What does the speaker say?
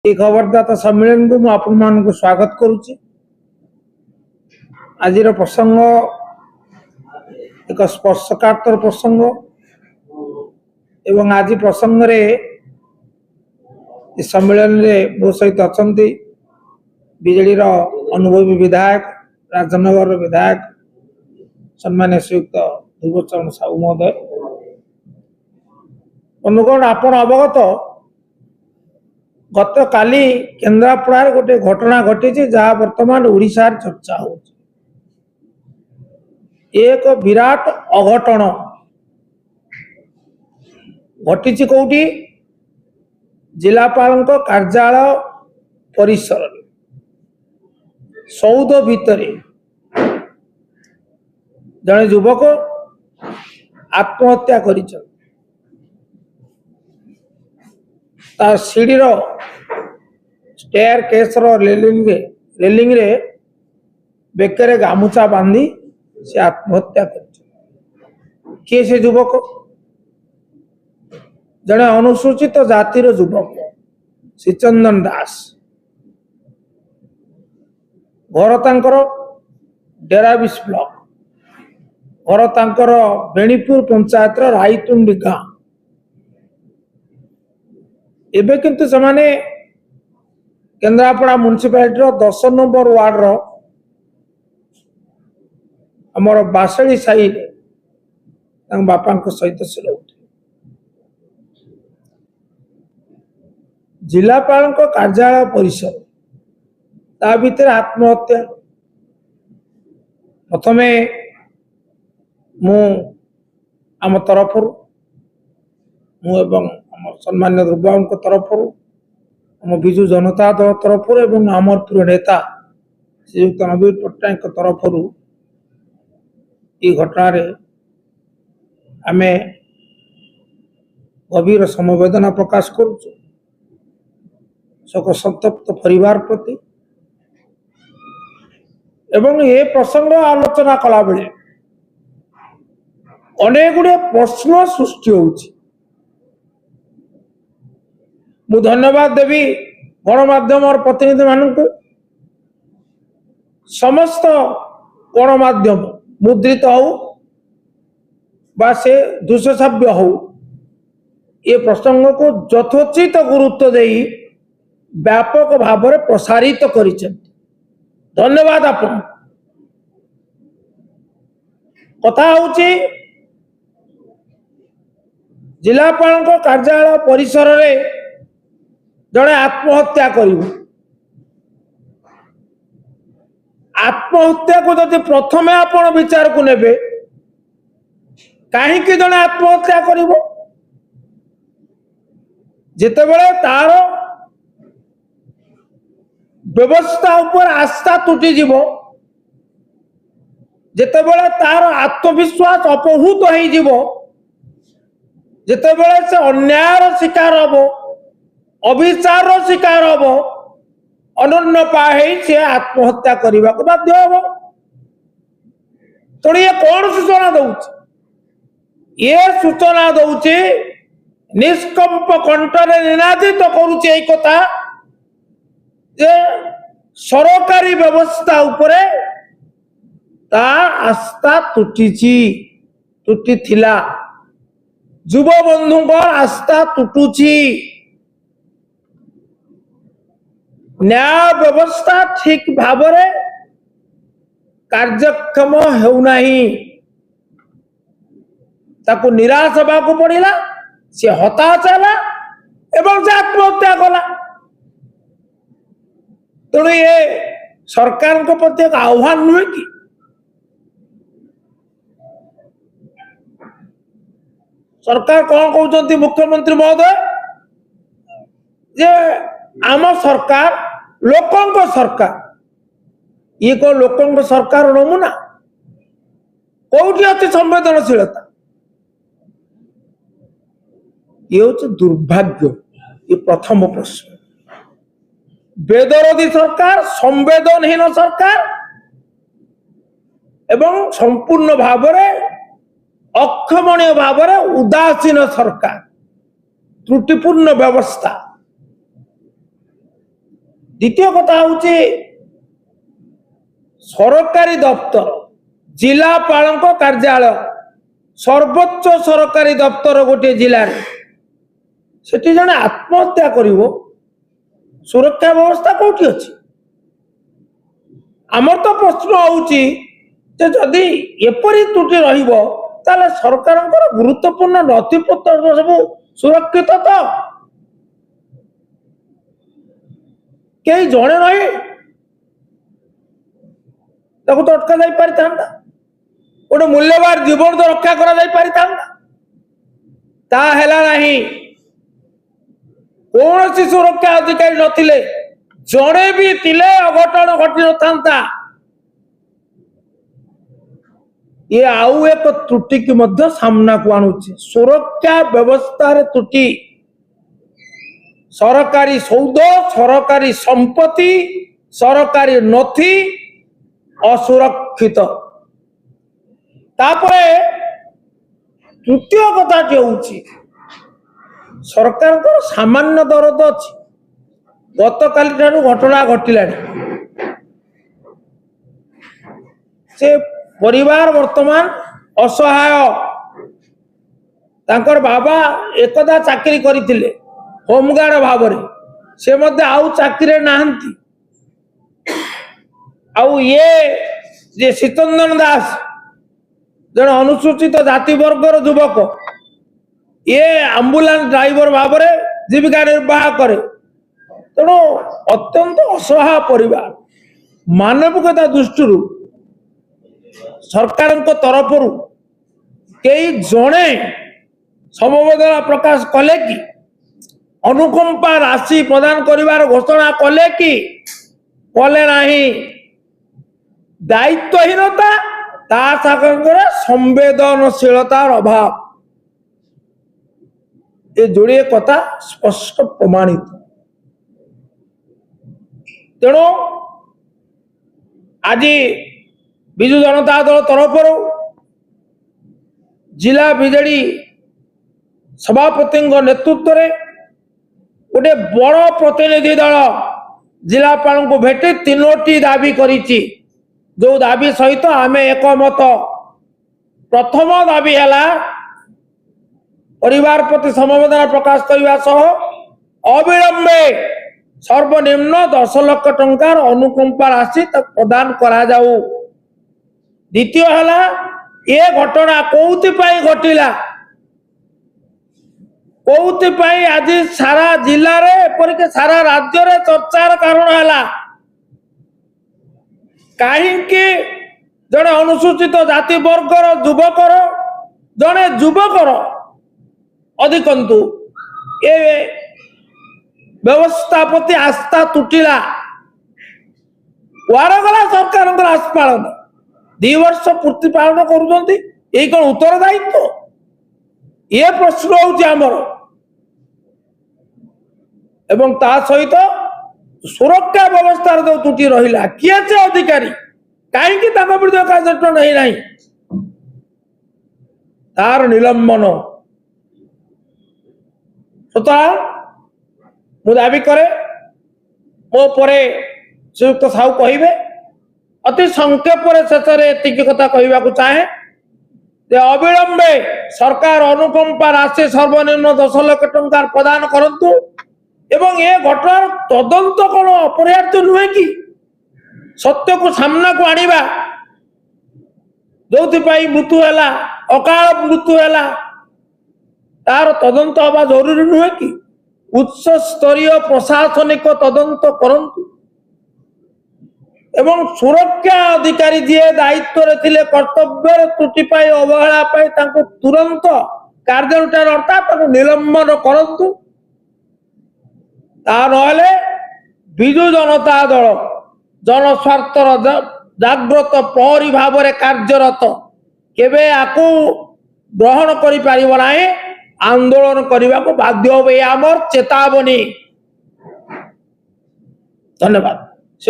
এই খবরদাতা সম্মেलन को मुझे स्वागत करुच्ची। आज प्रसंग एक स्पर्शकातर प्रसंग एवं आज प्रसंग रे सम्मेलन रे मो सहित अच्छा बीजेडी अनुभवी विधायक राजनगर विधायक सम्मान्य श्रीयुक्त ध्रुवचरण साहू महोदय। बंधुगण आपण अवगत गत काली केन्द्रापड़ा गोटे घटना घटी जहाँ वर्तमान ओडिशा चर्चा हो एक विराट अघटन घटी कौटी जिलापाल कार्यालय परिसर सौध भितर जड़े युवक आत्महत्या कर सीढ़ी स्टेयर केस रेलिंग रे बेकरे गामुचा बांधी से आत्महत्या कर किए से युवक जड़े अनुसूचित जातिर युवक श्रीचंदन दास घर तांकर डेराबिस ब्लॉक घर तांकर बेणीपुर पंचायत रायतुंडी गाँ एबे किंतु समाने केन्द्रापड़ा म्युनिसिपालिटी 10 नंबर वार्ड रो हमर बासड़ी साई बापा सहित से रहते जिलापाल कार्यालय परिसर ता भीतर आत्महत्या प्रथमे मु आम तरफ सम्मान्य ध्रुवबाबू तरफ आम विजु जनता दल तरफ आमर प्रिय नेता श्रीयुक्त नवीन पट्टनायक तरफ ये घटना आम गभीर समवेदना प्रकाश करुचु शोक संतप्त परिवार प्रति एवं ये प्रसंग आलोचना कला बेले अनेक गुड़े प्रश्न सृष्टि होउछि। मु धन्यवाद देवी गणमाध्यम और प्रतिनिधि मानक समस्त गणमाध्यम मुद्रित हो बा से दुष्यश्राव्य हो ये प्रसंग को यथोचित गुरुत्व दे व्यापक भाव में प्रसारित कर धन्यवाद। आपन कथा होची जिलापाल कार्यालय परिसर रे जड़े आत्महत्या आत्महत्या को जब प्रथम आपण विचार को नेबे कहीं जड़े आत्महत्या करिवो जेतेबेले तार व्यवस्था ऊपर आस्था तुटी जीवो जेतेबेले तार आत्मविश्वास अपहूत हो जीवो जेतेबेले से अन्यायर शिकार हबो अभिचार शिकार हम अनन्य पाई से आत्महत्या करने को बाध्य हम तो ये कौन सूचना दौर ये सूचना दौर निष्कंप कंठरे निनादित करुचे कथा जे सरकारी व्यवस्था उपरे ता आस्था तुटी थिला युव बंधु आस्था तुटुची न्याय व्यवस्था ठीक भाव कार्यक्षम होना ताकू निराश होगा पड़ा सी हताश है एवं से आत्महत्या कला तेणु ये सरकार को प्रति एक आह्वान नुहे कि सरकार कौन कहते मुख्यमंत्री महोदय जे आम सरकार लोकों सरकार ये को लोकों सरकार नमूना कौटी अच्छी संवेदनशीलता ये हूँ दुर्भाग्य। ये प्रथम प्रश्न बेदरदी सरकार संवेदनहीन सरकार एवं संपूर्ण भाव अक्षमणीय भाव उदासीन सरकार त्रुटिपूर्ण व्यवस्था द्वितीय कथा हूँ सरकारी दफ्तर जिलापाल कार्यालय सर्वोच्च सरकारी दफ्तर गोटे जिले से जड़े आत्महत्या कर सुरक्षा व्यवस्था कौटी अच्छी आमर तो प्रश्न होदी एपरी त्रुटि रहा सरकार गुरुत्वपूर्ण नथिपत्र सब सुरक्षित तो कई जड़े रही तो अटका जा पारि गोटे मूल्यवान जीवन तो रक्षा करा कौन सी सुरक्षा अधिकारी नथिले जड़े भी तिले अघटन घटी न ये आउ एक त्रुटि की मध्य सामना को आणुछि सुरक्षा व्यवस्था रे त्रुटि सरकारी सौद सरकारी संपत्ति सरकारी नथी असुरक्षित तापरे तृतीय कथा होउछि सरकार को सामान्य दरद अच्छी गत काली ठानु घटना घटिला से परिवार वर्तमान असहाय तांकर बाबा एकदा चाकरी करथिले होमगार्ड भाव से मध्य आउ चाकरी नाहंती आउ ये जे शीतंदन दास जन अनुसूचित जाति वर्गर युवक ये आंबुलांस ड्राइवर भाव जीविका निर्वाह करे तेणु अत्यंत असहाय परिवार मानविकता दृष्टि सरकार तरफ कई जड़े समवेदना प्रकाश कले कि अनुकंपा राशि प्रदान करिवार घोषणा कले कि कले नहीं दायित्वहीनता ता सागर संवेदनशीलतार अभाव ये जोड़े कथा स्पष्ट प्रमाणित तेणु आज विजु जनता दल तरफ जिला बीजेडी सभापति नेतृत्व में गोटे बड़ प्रतिनिधि दल जिलापाल को भेटी तीनोटी दाबी करिछि जो दाबी सहित आम एकमत प्रथम दाबी है परिवार प्रति समवेदना प्रकाश करने सह अविलंबे सर्वनिम्न 10 लाख टंकार अनुकंपा राशि प्रदान करा जाऊ। द्वितीय है ये घटना कौथि घटिला कौथि आज सारा जिले रे एपरिक सारा राज्य रे चर्चार कारण है कहीं जड़े अनुसूचित जाति वर्गर युवकर जड़े युवकर अधिकंतु ये व्यवस्था प्रति आस्था तुटिला वारगला सरकार आस्पालन 2 वर्ष पूर्ति पालन करुँच ये कौन उत्तरदायित्व ये प्रश्न होमर एवं ता सहित सुरक्षा व्यवस्था जो त्रुटि रहा किए से अधिकारी कहीं विरुद्ध कार्यानुष्ठान नहीं तार निलंबन सुतरां मु दाबी करे मो परे श्रीयुक्त साहू कहिबे अति संक्षेप शेष में कथा कहवाक चाहे अविलंबे सरकार अनुकंपा राशि सर्वनिम्न 10 लाख टंका प्रदान करंतु एवं ये घटनार तदंत कौन अपरिहार्य नुहे कि सत्य को सामना को आनिबा जो मृत्यु है अकाल मृत्यु है तार तदंत हवा जरूरी नुहे कि उच्च स्तरीय प्रशासनिक तदंत करंतु एवं सुरक्षा अधिकारी जी दायित्व रे कर्तव्य त्रुटि अवहेला तुरंत कार्यानुष्ठान अर्थात निलंबन करंतु ता नहले विजु जनता दल जनस्वार्थर जाग्रत प्रहरी भाव में कार्यरत केबे आकु ग्रहण करि परिबो नाही आंदोलन करने को बाध्य हो आमर चेतावनी। धन्यवाद।